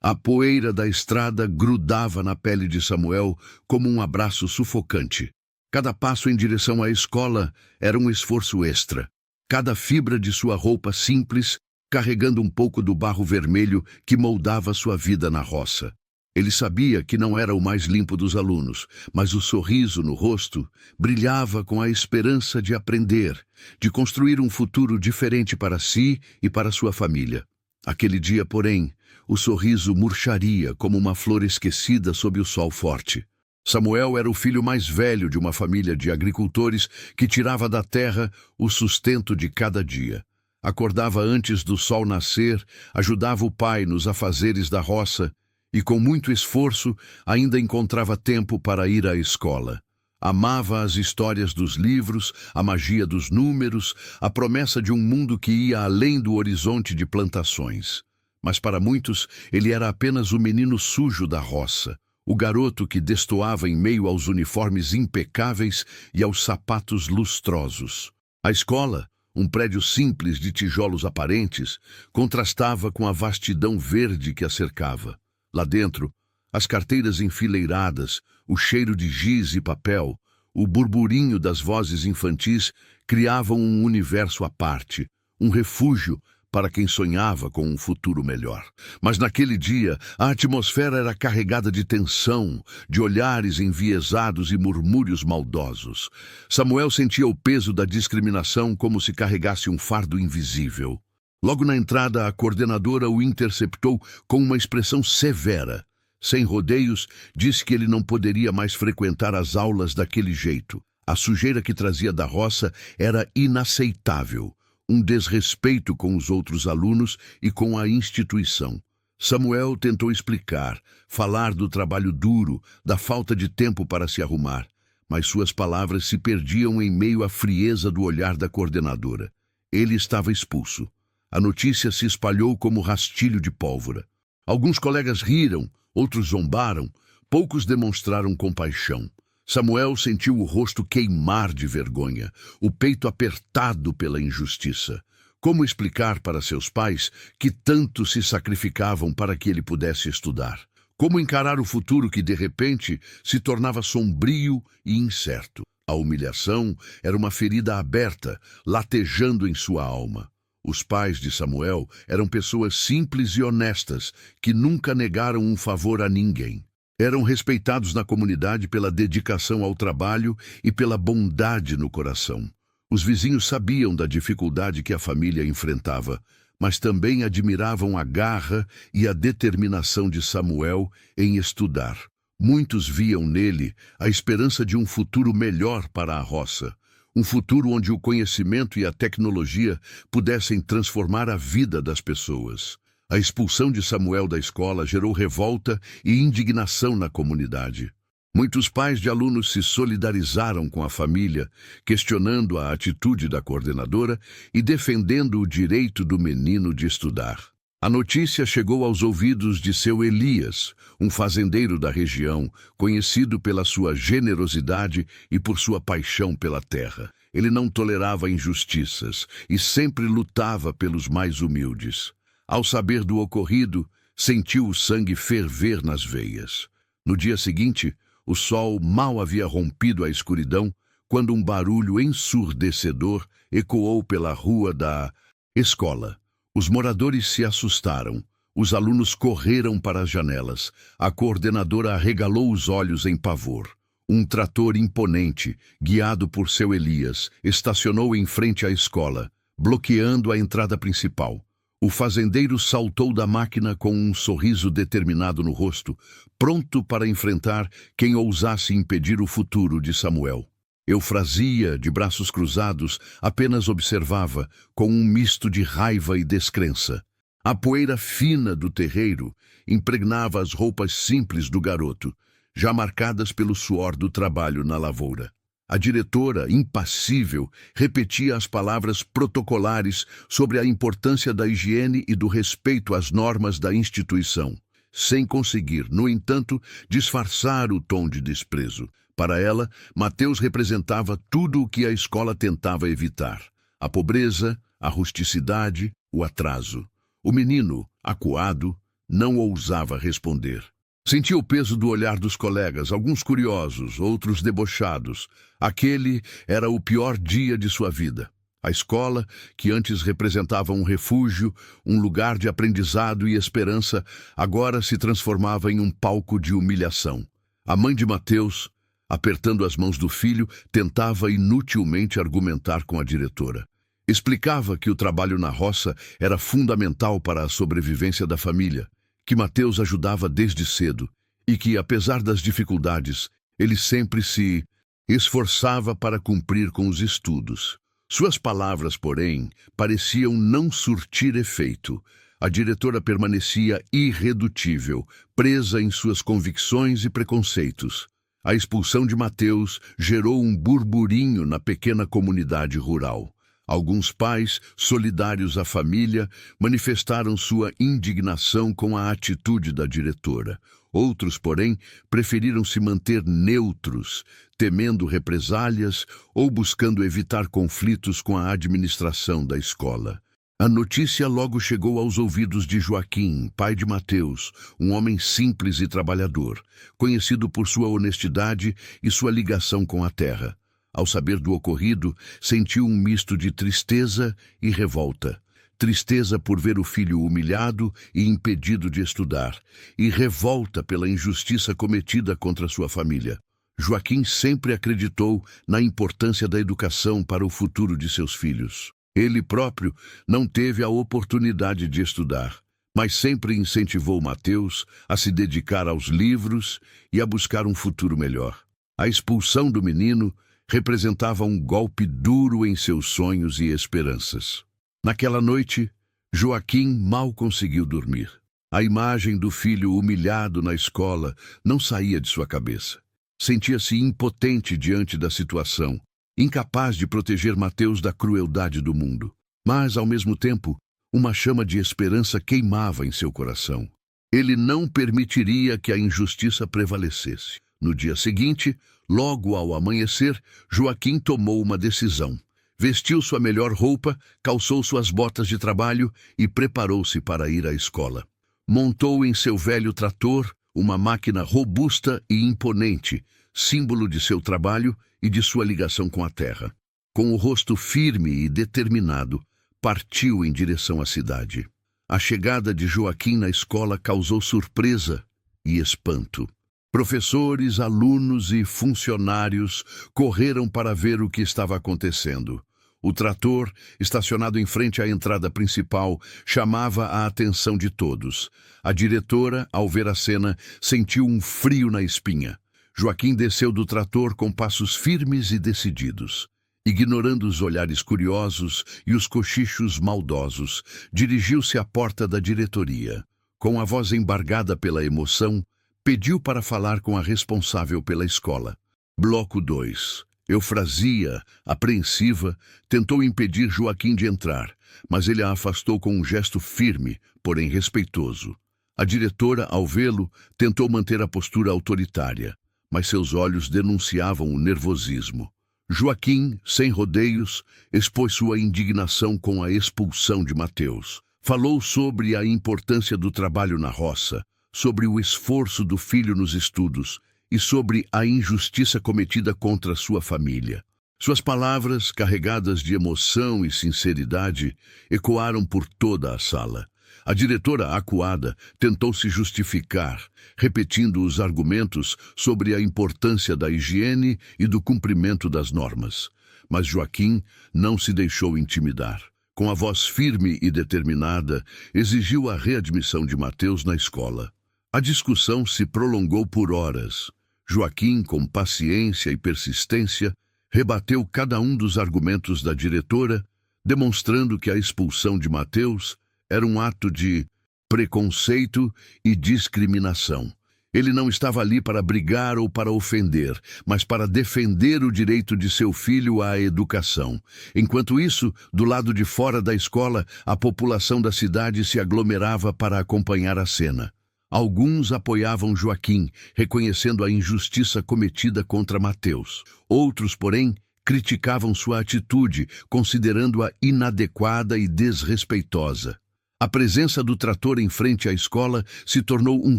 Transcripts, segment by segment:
A poeira da estrada grudava na pele de Samuel como um abraço sufocante. Cada passo em direção à escola era um esforço extra. Cada fibra de sua roupa simples, carregando um pouco do barro vermelho que moldava sua vida na roça. Ele sabia que não era o mais limpo dos alunos, mas o sorriso no rosto brilhava com a esperança de aprender, de construir um futuro diferente para si e para sua família. Aquele dia, porém, o sorriso murcharia como uma flor esquecida sob o sol forte. Samuel era o filho mais velho de uma família de agricultores que tirava da terra o sustento de cada dia. Acordava antes do sol nascer, ajudava o pai nos afazeres da roça e, com muito esforço, ainda encontrava tempo para ir à escola. Amava as histórias dos livros, a magia dos números, a promessa de um mundo que ia além do horizonte de plantações. Mas para muitos, ele era apenas o menino sujo da roça, o garoto que destoava em meio aos uniformes impecáveis e aos sapatos lustrosos. A escola, um prédio simples de tijolos aparentes, contrastava com a vastidão verde que a cercava. Lá dentro, as carteiras enfileiradas, o cheiro de giz e papel, o burburinho das vozes infantis criavam um universo à parte, um refúgio para quem sonhava com um futuro melhor. Mas naquele dia, a atmosfera era carregada de tensão, de olhares enviesados e murmúrios maldosos. Samuel sentia o peso da discriminação como se carregasse um fardo invisível. Logo na entrada, a coordenadora o interceptou com uma expressão severa. Sem rodeios, disse que ele não poderia mais frequentar as aulas daquele jeito. A sujeira que trazia da roça era inaceitável, um desrespeito com os outros alunos e com a instituição. Samuel tentou explicar, falar do trabalho duro, da falta de tempo para se arrumar, mas suas palavras se perdiam em meio à frieza do olhar da coordenadora. Ele estava expulso. A notícia se espalhou como rastilho de pólvora. Alguns colegas riram, outros zombaram, poucos demonstraram compaixão. Samuel sentiu o rosto queimar de vergonha, o peito apertado pela injustiça. Como explicar para seus pais que tanto se sacrificavam para que ele pudesse estudar? Como encarar o futuro que, de repente, se tornava sombrio e incerto? A humilhação era uma ferida aberta, latejando em sua alma. Os pais de Samuel eram pessoas simples e honestas, que nunca negaram um favor a ninguém. Eram respeitados na comunidade pela dedicação ao trabalho e pela bondade no coração. Os vizinhos sabiam da dificuldade que a família enfrentava, mas também admiravam a garra e a determinação de Samuel em estudar. Muitos viam nele a esperança de um futuro melhor para a roça. Um futuro onde o conhecimento e a tecnologia pudessem transformar a vida das pessoas. A expulsão de Samuel da escola gerou revolta e indignação na comunidade. Muitos pais de alunos se solidarizaram com a família, questionando a atitude da coordenadora e defendendo o direito do menino de estudar. A notícia chegou aos ouvidos de seu Elias, um fazendeiro da região, conhecido pela sua generosidade e por sua paixão pela terra. Ele não tolerava injustiças e sempre lutava pelos mais humildes. Ao saber do ocorrido, sentiu o sangue ferver nas veias. No dia seguinte, o sol mal havia rompido a escuridão quando um barulho ensurdecedor ecoou pela rua da escola. Os moradores se assustaram. Os alunos correram para as janelas. A coordenadora arregalou os olhos em pavor. Um trator imponente, guiado por seu Elias, estacionou em frente à escola, bloqueando a entrada principal. O fazendeiro saltou da máquina com um sorriso determinado no rosto, pronto para enfrentar quem ousasse impedir o futuro de Samuel. Eufrasia, de braços cruzados, apenas observava, com um misto de raiva e descrença. A poeira fina do terreiro impregnava as roupas simples do garoto, já marcadas pelo suor do trabalho na lavoura. A diretora, impassível, repetia as palavras protocolares sobre a importância da higiene e do respeito às normas da instituição, sem conseguir, no entanto, disfarçar o tom de desprezo. Para ela, Mateus representava tudo o que a escola tentava evitar: a pobreza, a rusticidade, o atraso. O menino, acuado, não ousava responder. Sentia o peso do olhar dos colegas, alguns curiosos, outros debochados. Aquele era o pior dia de sua vida. A escola, que antes representava um refúgio, um lugar de aprendizado e esperança, agora se transformava em um palco de humilhação. A mãe de Mateus, apertando as mãos do filho, tentava inutilmente argumentar com a diretora. Explicava que o trabalho na roça era fundamental para a sobrevivência da família, que Mateus ajudava desde cedo e que, apesar das dificuldades, ele sempre se esforçava para cumprir com os estudos. Suas palavras, porém, pareciam não surtir efeito. A diretora permanecia irredutível, presa em suas convicções e preconceitos. A expulsão de Mateus gerou um burburinho na pequena comunidade rural. Alguns pais, solidários à família, manifestaram sua indignação com a atitude da diretora. Outros, porém, preferiram se manter neutros, temendo represálias ou buscando evitar conflitos com a administração da escola. A notícia logo chegou aos ouvidos de Joaquim, pai de Mateus, um homem simples e trabalhador, conhecido por sua honestidade e sua ligação com a terra. Ao saber do ocorrido, sentiu um misto de tristeza e revolta. Tristeza por ver o filho humilhado e impedido de estudar, e revolta pela injustiça cometida contra sua família. Joaquim sempre acreditou na importância da educação para o futuro de seus filhos. Ele próprio não teve a oportunidade de estudar, mas sempre incentivou Mateus a se dedicar aos livros e a buscar um futuro melhor. A expulsão do menino representava um golpe duro em seus sonhos e esperanças. Naquela noite, Joaquim mal conseguiu dormir. A imagem do filho humilhado na escola não saía de sua cabeça. Sentia-se impotente diante da situação, incapaz de proteger Mateus da crueldade do mundo. Mas, ao mesmo tempo, uma chama de esperança queimava em seu coração. Ele não permitiria que a injustiça prevalecesse. No dia seguinte, logo ao amanhecer, Joaquim tomou uma decisão. Vestiu sua melhor roupa, calçou suas botas de trabalho e preparou-se para ir à escola. Montou em seu velho trator uma máquina robusta e imponente, símbolo de seu trabalho e de sua ligação com a terra. Com o rosto firme e determinado, partiu em direção à cidade. A chegada de Joaquim na escola causou surpresa e espanto. Professores, alunos e funcionários correram para ver o que estava acontecendo. O trator, estacionado em frente à entrada principal, chamava a atenção de todos. A diretora, ao ver a cena, sentiu um frio na espinha. Joaquim desceu do trator com passos firmes e decididos. Ignorando os olhares curiosos e os cochichos maldosos, dirigiu-se à porta da diretoria. Com a voz embargada pela emoção, pediu para falar com a responsável pela escola. Bloco 2. Eufrasia, apreensiva, tentou impedir Joaquim de entrar, mas ele a afastou com um gesto firme, porém respeitoso. A diretora, ao vê-lo, tentou manter a postura autoritária, mas seus olhos denunciavam o nervosismo. Joaquim, sem rodeios, expôs sua indignação com a expulsão de Mateus. Falou sobre a importância do trabalho na roça, sobre o esforço do filho nos estudos e sobre a injustiça cometida contra sua família. Suas palavras, carregadas de emoção e sinceridade, ecoaram por toda a sala. A diretora, acuada, tentou se justificar, repetindo os argumentos sobre a importância da higiene e do cumprimento das normas. Mas Joaquim não se deixou intimidar. Com a voz firme e determinada, exigiu a readmissão de Mateus na escola. A discussão se prolongou por horas. Joaquim, com paciência e persistência, rebateu cada um dos argumentos da diretora, demonstrando que a expulsão de Mateus era um ato de preconceito e discriminação. Ele não estava ali para brigar ou para ofender, mas para defender o direito de seu filho à educação. Enquanto isso, do lado de fora da escola, a população da cidade se aglomerava para acompanhar a cena. Alguns apoiavam Joaquim, reconhecendo a injustiça cometida contra Mateus. Outros, porém, criticavam sua atitude, considerando-a inadequada e desrespeitosa. A presença do trator em frente à escola se tornou um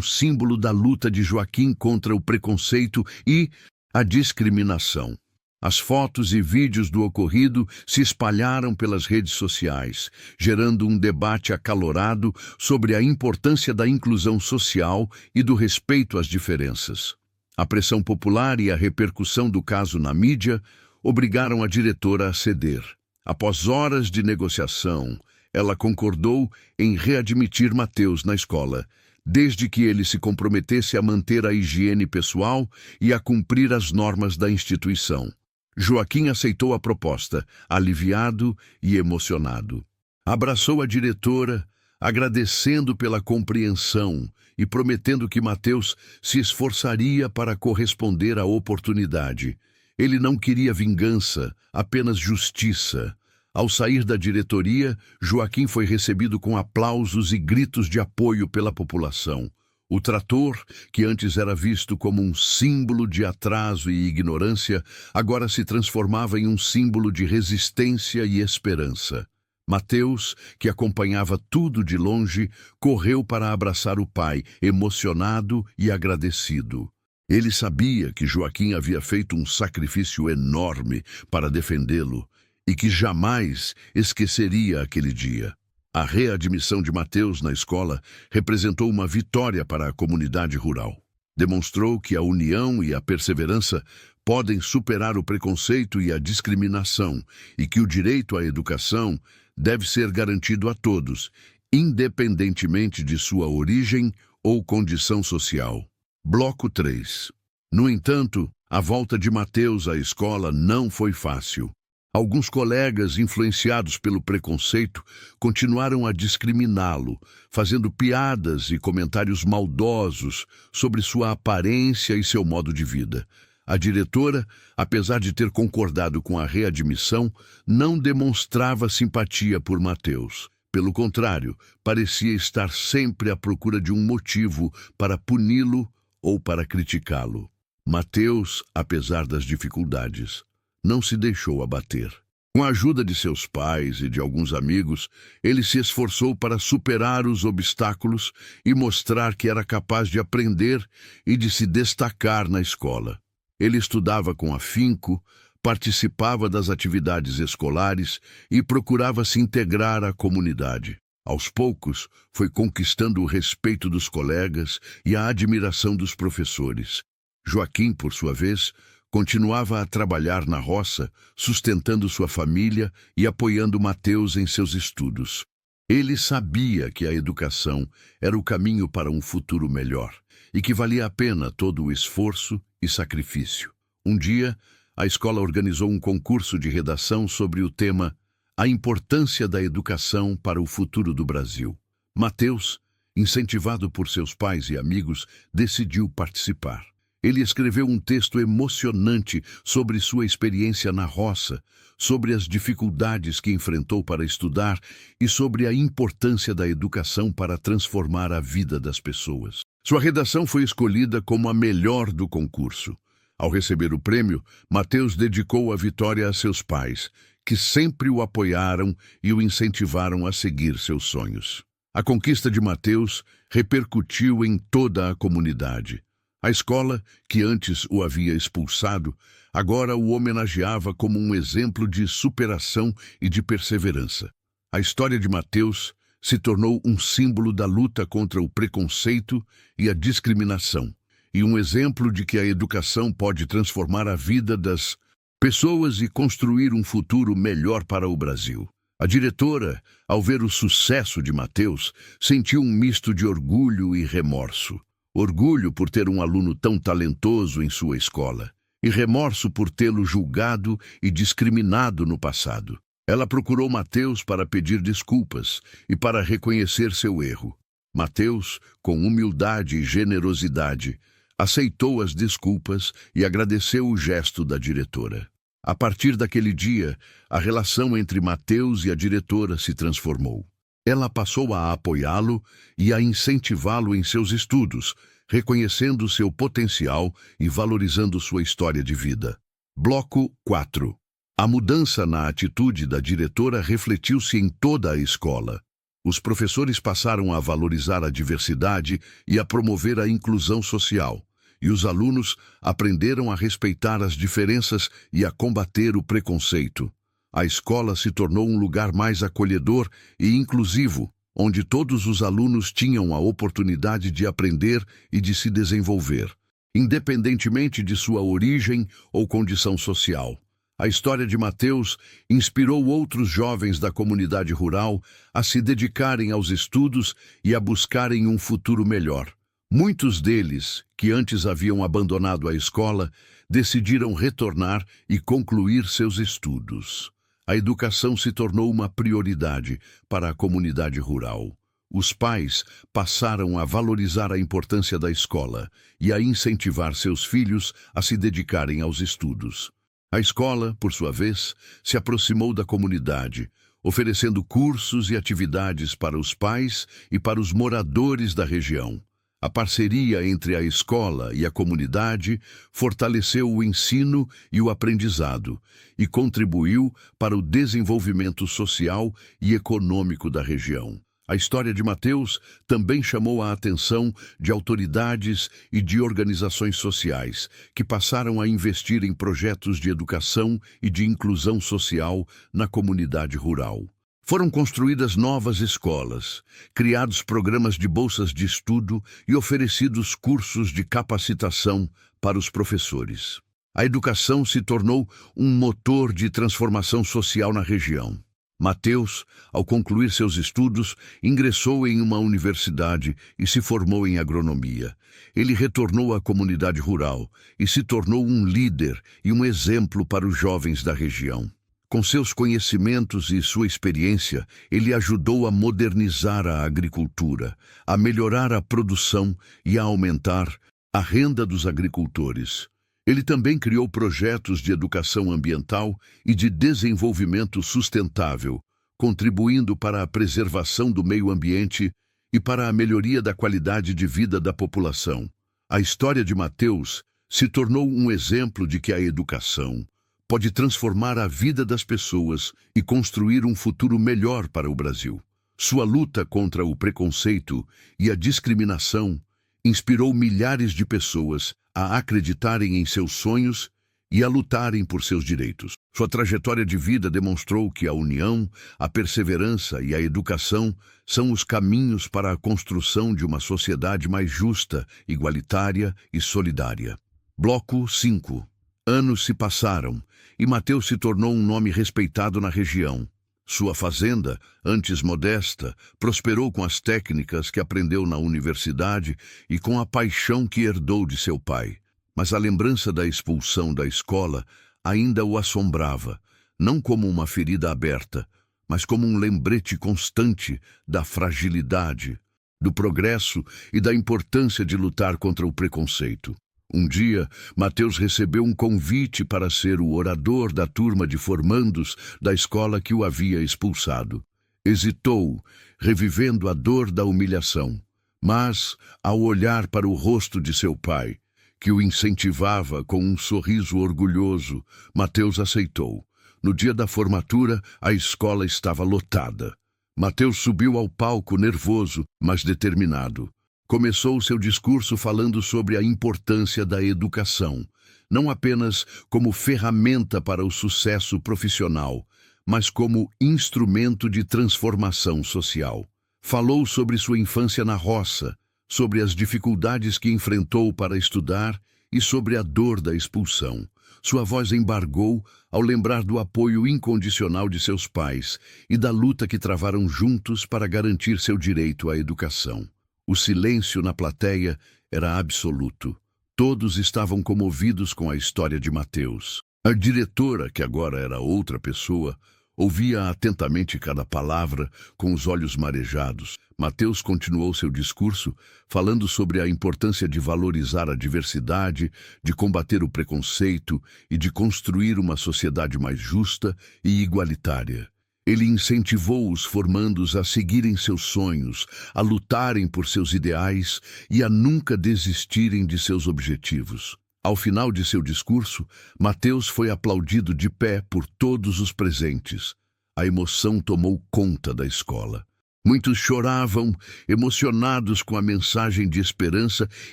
símbolo da luta de Joaquim contra o preconceito e a discriminação. As fotos e vídeos do ocorrido se espalharam pelas redes sociais, gerando um debate acalorado sobre a importância da inclusão social e do respeito às diferenças. A pressão popular e a repercussão do caso na mídia obrigaram a diretora a ceder. Após horas de negociação, ela concordou em readmitir Mateus na escola, desde que ele se comprometesse a manter a higiene pessoal e a cumprir as normas da instituição. Joaquim aceitou a proposta, aliviado e emocionado. Abraçou a diretora, agradecendo pela compreensão e prometendo que Mateus se esforçaria para corresponder à oportunidade. Ele não queria vingança, apenas justiça. Ao sair da diretoria, Joaquim foi recebido com aplausos e gritos de apoio pela população. O trator, que antes era visto como um símbolo de atraso e ignorância, agora se transformava em um símbolo de resistência e esperança. Mateus, que acompanhava tudo de longe, correu para abraçar o pai, emocionado e agradecido. Ele sabia que Joaquim havia feito um sacrifício enorme para defendê-lo e que jamais esqueceria aquele dia. A readmissão de Mateus na escola representou uma vitória para a comunidade rural. Demonstrou que a união e a perseverança podem superar o preconceito e a discriminação e que o direito à educação deve ser garantido a todos, independentemente de sua origem ou condição social. Bloco 3. No entanto, a volta de Mateus à escola não foi fácil. Alguns colegas, influenciados pelo preconceito, continuaram a discriminá-lo, fazendo piadas e comentários maldosos sobre sua aparência e seu modo de vida. A diretora, apesar de ter concordado com a readmissão, não demonstrava simpatia por Mateus. Pelo contrário, parecia estar sempre à procura de um motivo para puni-lo ou para criticá-lo. Mateus, apesar das dificuldades, não se deixou abater. Com a ajuda de seus pais e de alguns amigos, ele se esforçou para superar os obstáculos e mostrar que era capaz de aprender e de se destacar na escola. Ele estudava com afinco, participava das atividades escolares e procurava se integrar à comunidade. Aos poucos, foi conquistando o respeito dos colegas e a admiração dos professores. Joaquim, por sua vez, continuava a trabalhar na roça, sustentando sua família e apoiando Mateus em seus estudos. Ele sabia que a educação era o caminho para um futuro melhor e que valia a pena todo o esforço e sacrifício. Um dia, a escola organizou um concurso de redação sobre o tema A Importância da Educação para o Futuro do Brasil. Mateus, incentivado por seus pais e amigos, decidiu participar. Ele escreveu um texto emocionante sobre sua experiência na roça, sobre as dificuldades que enfrentou para estudar e sobre a importância da educação para transformar a vida das pessoas. Sua redação foi escolhida como a melhor do concurso. Ao receber o prêmio, Mateus dedicou a vitória a seus pais, que sempre o apoiaram e o incentivaram a seguir seus sonhos. A conquista de Mateus repercutiu em toda a comunidade. A escola, que antes o havia expulsado, agora o homenageava como um exemplo de superação e de perseverança. A história de Mateus se tornou um símbolo da luta contra o preconceito e a discriminação, e um exemplo de que a educação pode transformar a vida das pessoas e construir um futuro melhor para o Brasil. A diretora, ao ver o sucesso de Mateus, sentiu um misto de orgulho e remorso. Orgulho por ter um aluno tão talentoso em sua escola, e remorso por tê-lo julgado e discriminado no passado. Ela procurou Mateus para pedir desculpas e para reconhecer seu erro. Mateus, com humildade e generosidade, aceitou as desculpas e agradeceu o gesto da diretora. A partir daquele dia, a relação entre Mateus e a diretora se transformou. Ela passou a apoiá-lo e a incentivá-lo em seus estudos, reconhecendo seu potencial e valorizando sua história de vida. Bloco 4. A mudança na atitude da diretora refletiu-se em toda a escola. Os professores passaram a valorizar a diversidade e a promover a inclusão social, e os alunos aprenderam a respeitar as diferenças e a combater o preconceito. A escola se tornou um lugar mais acolhedor e inclusivo, onde todos os alunos tinham a oportunidade de aprender e de se desenvolver, independentemente de sua origem ou condição social. A história de Mateus inspirou outros jovens da comunidade rural a se dedicarem aos estudos e a buscarem um futuro melhor. Muitos deles, que antes haviam abandonado a escola, decidiram retornar e concluir seus estudos. A educação se tornou uma prioridade para a comunidade rural. Os pais passaram a valorizar a importância da escola e a incentivar seus filhos a se dedicarem aos estudos. A escola, por sua vez, se aproximou da comunidade, oferecendo cursos e atividades para os pais e para os moradores da região. A parceria entre a escola e a comunidade fortaleceu o ensino e o aprendizado e contribuiu para o desenvolvimento social e econômico da região. A história de Mateus também chamou a atenção de autoridades e de organizações sociais, que passaram a investir em projetos de educação e de inclusão social na comunidade rural. Foram construídas novas escolas, criados programas de bolsas de estudo e oferecidos cursos de capacitação para os professores. A educação se tornou um motor de transformação social na região. Mateus, ao concluir seus estudos, ingressou em uma universidade e se formou em agronomia. Ele retornou à comunidade rural e se tornou um líder e um exemplo para os jovens da região. Com seus conhecimentos e sua experiência, ele ajudou a modernizar a agricultura, a melhorar a produção e a aumentar a renda dos agricultores. Ele também criou projetos de educação ambiental e de desenvolvimento sustentável, contribuindo para a preservação do meio ambiente e para a melhoria da qualidade de vida da população. A história de Mateus se tornou um exemplo de que a educação pode transformar a vida das pessoas e construir um futuro melhor para o Brasil. Sua luta contra o preconceito e a discriminação inspirou milhares de pessoas a acreditarem em seus sonhos e a lutarem por seus direitos. Sua trajetória de vida demonstrou que a união, a perseverança e a educação são os caminhos para a construção de uma sociedade mais justa, igualitária e solidária. Bloco 5. Anos se passaram e Mateus se tornou um nome respeitado na região. Sua fazenda, antes modesta, prosperou com as técnicas que aprendeu na universidade e com a paixão que herdou de seu pai. Mas a lembrança da expulsão da escola ainda o assombrava, não como uma ferida aberta, mas como um lembrete constante da fragilidade, do progresso e da importância de lutar contra o preconceito. Um dia, Mateus recebeu um convite para ser o orador da turma de formandos da escola que o havia expulsado. Hesitou, revivendo a dor da humilhação. Mas, ao olhar para o rosto de seu pai, que o incentivava com um sorriso orgulhoso, Mateus aceitou. No dia da formatura, a escola estava lotada. Mateus subiu ao palco nervoso, mas determinado. Começou seu discurso falando sobre a importância da educação, não apenas como ferramenta para o sucesso profissional, mas como instrumento de transformação social. Falou sobre sua infância na roça, sobre as dificuldades que enfrentou para estudar e sobre a dor da expulsão. Sua voz embargou ao lembrar do apoio incondicional de seus pais e da luta que travaram juntos para garantir seu direito à educação. O silêncio na plateia era absoluto. Todos estavam comovidos com a história de Mateus. A diretora, que agora era outra pessoa, ouvia atentamente cada palavra com os olhos marejados. Mateus continuou seu discurso, falando sobre a importância de valorizar a diversidade, de combater o preconceito e de construir uma sociedade mais justa e igualitária. Ele incentivou os formandos a seguirem seus sonhos, a lutarem por seus ideais e a nunca desistirem de seus objetivos. Ao final de seu discurso, Mateus foi aplaudido de pé por todos os presentes. A emoção tomou conta da escola. Muitos choravam, emocionados com a mensagem de esperança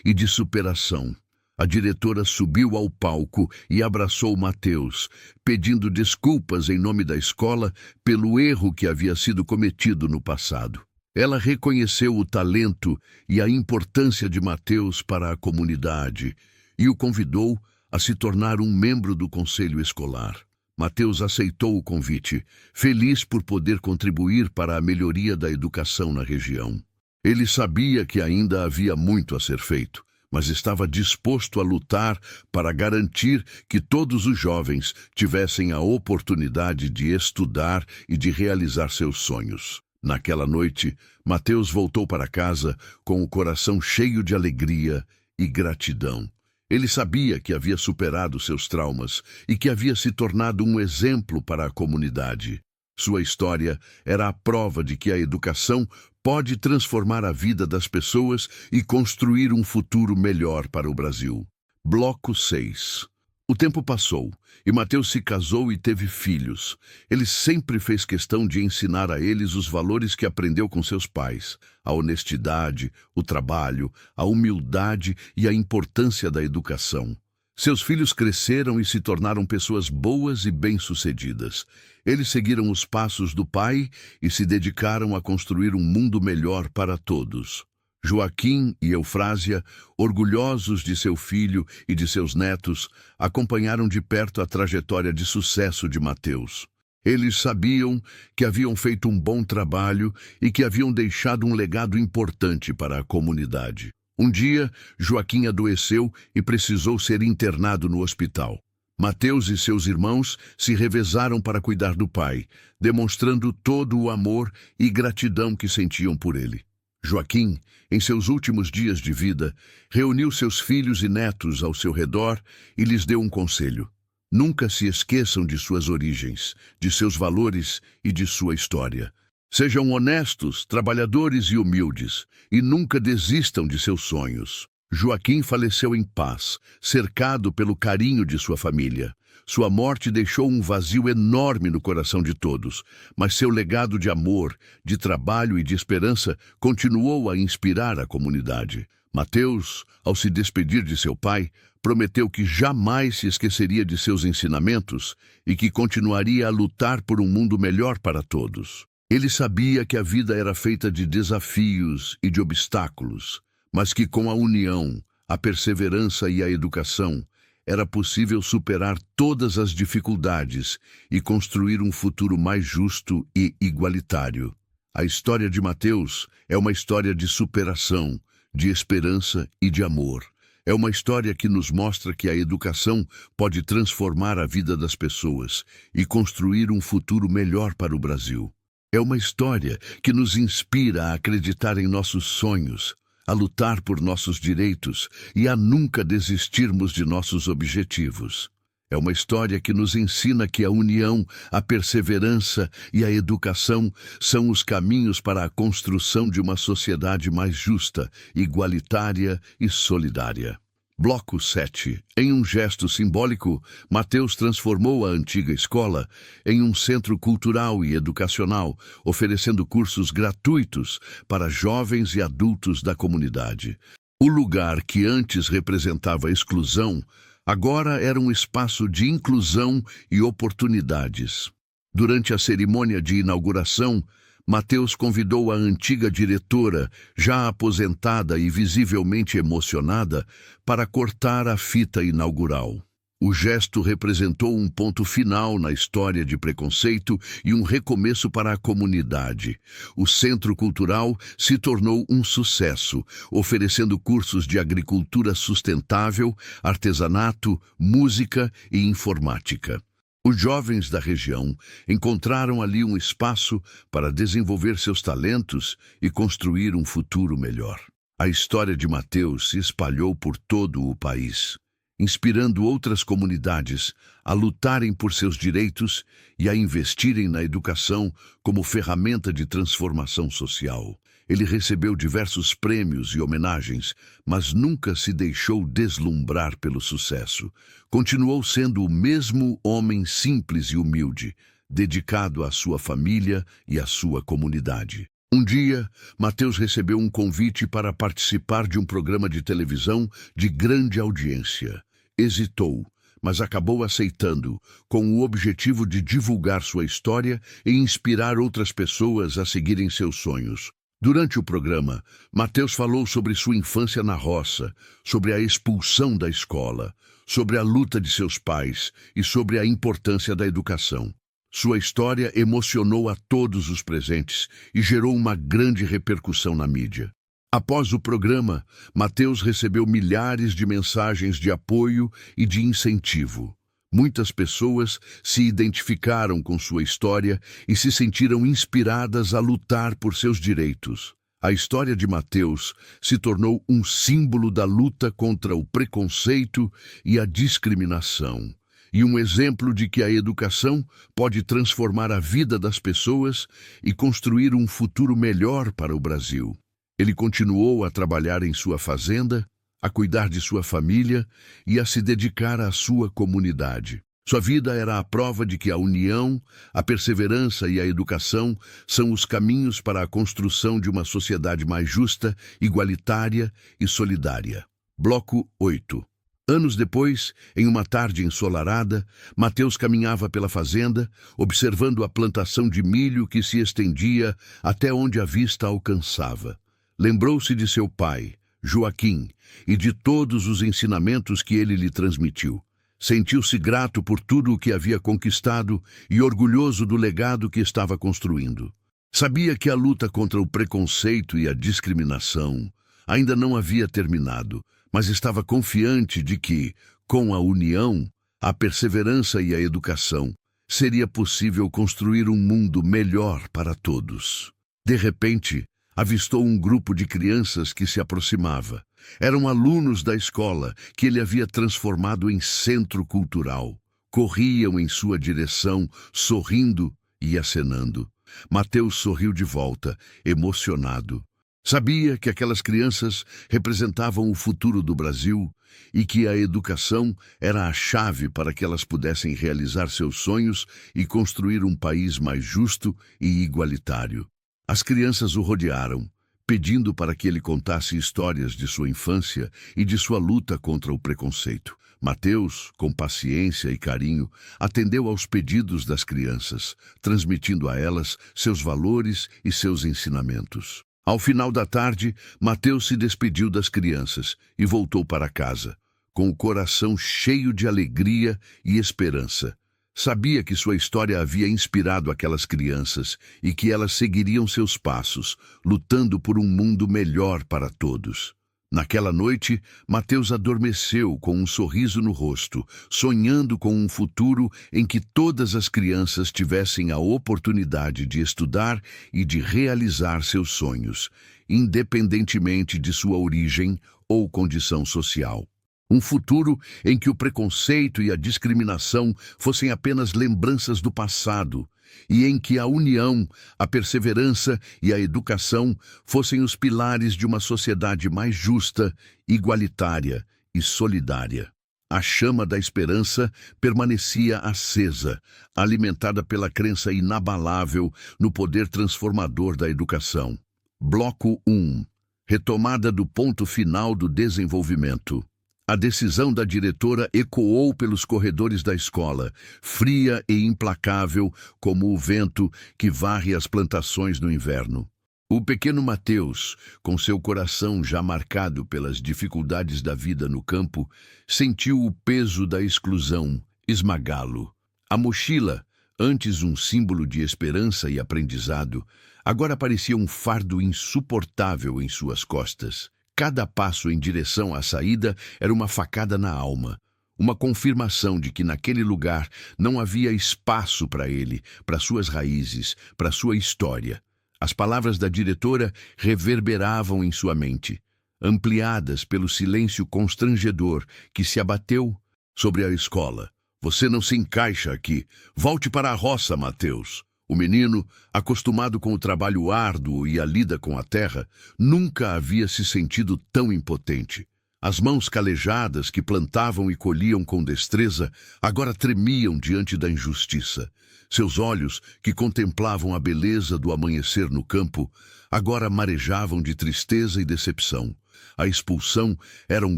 e de superação. A diretora subiu ao palco e abraçou Mateus, pedindo desculpas em nome da escola pelo erro que havia sido cometido no passado. Ela reconheceu o talento e a importância de Mateus para a comunidade e o convidou a se tornar um membro do conselho escolar. Mateus aceitou o convite, feliz por poder contribuir para a melhoria da educação na região. Ele sabia que ainda havia muito a ser feito, mas estava disposto a lutar para garantir que todos os jovens tivessem a oportunidade de estudar e de realizar seus sonhos. Naquela noite, Mateus voltou para casa com o coração cheio de alegria e gratidão. Ele sabia que havia superado seus traumas e que havia se tornado um exemplo para a comunidade. Sua história era a prova de que a educação pode transformar a vida das pessoas e construir um futuro melhor para o Brasil. Bloco 6. O tempo passou e Mateus se casou e teve filhos. Ele sempre fez questão de ensinar a eles os valores que aprendeu com seus pais: a honestidade, o trabalho, a humildade e a importância da educação. Seus filhos cresceram e se tornaram pessoas boas e bem-sucedidas. Eles seguiram os passos do pai e se dedicaram a construir um mundo melhor para todos. Joaquim e Eufrásia, orgulhosos de seu filho e de seus netos, acompanharam de perto a trajetória de sucesso de Mateus. Eles sabiam que haviam feito um bom trabalho e que haviam deixado um legado importante para a comunidade. Um dia, Joaquim adoeceu e precisou ser internado no hospital. Mateus e seus irmãos se revezaram para cuidar do pai, demonstrando todo o amor e gratidão que sentiam por ele. Joaquim, em seus últimos dias de vida, reuniu seus filhos e netos ao seu redor e lhes deu um conselho: nunca se esqueçam de suas origens, de seus valores e de sua história. Sejam honestos, trabalhadores e humildes, e nunca desistam de seus sonhos. Joaquim faleceu em paz, cercado pelo carinho de sua família. Sua morte deixou um vazio enorme no coração de todos, mas seu legado de amor, de trabalho e de esperança continuou a inspirar a comunidade. Mateus, ao se despedir de seu pai, prometeu que jamais se esqueceria de seus ensinamentos e que continuaria a lutar por um mundo melhor para todos. Ele sabia que a vida era feita de desafios e de obstáculos, mas que com a união, a perseverança e a educação, era possível superar todas as dificuldades e construir um futuro mais justo e igualitário. A história de Mateus é uma história de superação, de esperança e de amor. É uma história que nos mostra que a educação pode transformar a vida das pessoas e construir um futuro melhor para o Brasil. É uma história que nos inspira a acreditar em nossos sonhos, a lutar por nossos direitos e a nunca desistirmos de nossos objetivos. É uma história que nos ensina que a união, a perseverança e a educação são os caminhos para a construção de uma sociedade mais justa, igualitária e solidária. Bloco 7. Em um gesto simbólico, Mateus transformou a antiga escola em um centro cultural e educacional, oferecendo cursos gratuitos para jovens e adultos da comunidade. O lugar que antes representava exclusão, agora era um espaço de inclusão e oportunidades. Durante a cerimônia de inauguração, Mateus convidou a antiga diretora, já aposentada e visivelmente emocionada, para cortar a fita inaugural. O gesto representou um ponto final na história de preconceito e um recomeço para a comunidade. O Centro Cultural se tornou um sucesso, oferecendo cursos de agricultura sustentável, artesanato, música e informática. Os jovens da região encontraram ali um espaço para desenvolver seus talentos e construir um futuro melhor. A história de Mateus se espalhou por todo o país, inspirando outras comunidades a lutarem por seus direitos e a investirem na educação como ferramenta de transformação social. Ele recebeu diversos prêmios e homenagens, mas nunca se deixou deslumbrar pelo sucesso. Continuou sendo o mesmo homem simples e humilde, dedicado à sua família e à sua comunidade. Um dia, Mateus recebeu um convite para participar de um programa de televisão de grande audiência. Hesitou, mas acabou aceitando, com o objetivo de divulgar sua história e inspirar outras pessoas a seguirem seus sonhos. Durante o programa, Mateus falou sobre sua infância na roça, sobre a expulsão da escola, sobre a luta de seus pais e sobre a importância da educação. Sua história emocionou a todos os presentes e gerou uma grande repercussão na mídia. Após o programa, Mateus recebeu milhares de mensagens de apoio e de incentivo. Muitas pessoas se identificaram com sua história e se sentiram inspiradas a lutar por seus direitos. A história de Mateus se tornou um símbolo da luta contra o preconceito e a discriminação, e um exemplo de que a educação pode transformar a vida das pessoas e construir um futuro melhor para o Brasil. Ele continuou a trabalhar em sua fazenda, a cuidar de sua família e a se dedicar à sua comunidade. Sua vida era a prova de que a união, a perseverança e a educação são os caminhos para a construção de uma sociedade mais justa, igualitária e solidária. Bloco 8. Anos depois, em uma tarde ensolarada, Mateus caminhava pela fazenda, observando a plantação de milho que se estendia até onde a vista alcançava. Lembrou-se de seu pai, Joaquim, e de todos os ensinamentos que ele lhe transmitiu. Sentiu-se grato por tudo o que havia conquistado e orgulhoso do legado que estava construindo. Sabia que a luta contra o preconceito e a discriminação ainda não havia terminado, mas estava confiante de que, com a união, a perseverança e a educação, seria possível construir um mundo melhor para todos. De repente, avistou um grupo de crianças que se aproximava. Eram alunos da escola que ele havia transformado em centro cultural. Corriam em sua direção, sorrindo e acenando. Mateus sorriu de volta, emocionado. Sabia que aquelas crianças representavam o futuro do Brasil e que a educação era a chave para que elas pudessem realizar seus sonhos e construir um país mais justo e igualitário. As crianças o rodearam, pedindo para que ele contasse histórias de sua infância e de sua luta contra o preconceito. Mateus, com paciência e carinho, atendeu aos pedidos das crianças, transmitindo a elas seus valores e seus ensinamentos. Ao final da tarde, Mateus se despediu das crianças e voltou para casa, com o coração cheio de alegria e esperança. Sabia que sua história havia inspirado aquelas crianças e que elas seguiriam seus passos, lutando por um mundo melhor para todos. Naquela noite, Mateus adormeceu com um sorriso no rosto, sonhando com um futuro em que todas as crianças tivessem a oportunidade de estudar e de realizar seus sonhos, independentemente de sua origem ou condição social. Um futuro em que o preconceito e a discriminação fossem apenas lembranças do passado e em que a união, a perseverança e a educação fossem os pilares de uma sociedade mais justa, igualitária e solidária. A chama da esperança permanecia acesa, alimentada pela crença inabalável no poder transformador da educação. Bloco 1. Retomada do ponto final do desenvolvimento. A decisão da diretora ecoou pelos corredores da escola, fria e implacável como o vento que varre as plantações no inverno. O pequeno Mateus, com seu coração já marcado pelas dificuldades da vida no campo, sentiu o peso da exclusão esmagá-lo. A mochila, antes um símbolo de esperança e aprendizado, agora parecia um fardo insuportável em suas costas. Cada passo em direção à saída era uma facada na alma, uma confirmação de que naquele lugar não havia espaço para ele, para suas raízes, para sua história. As palavras da diretora reverberavam em sua mente, ampliadas pelo silêncio constrangedor que se abateu sobre a escola. Você não se encaixa aqui. Volte para a roça, Mateus. O menino, acostumado com o trabalho árduo e a lida com a terra, nunca havia se sentido tão impotente. As mãos calejadas que plantavam e colhiam com destreza agora tremiam diante da injustiça. Seus olhos, que contemplavam a beleza do amanhecer no campo, agora marejavam de tristeza e decepção. A expulsão era um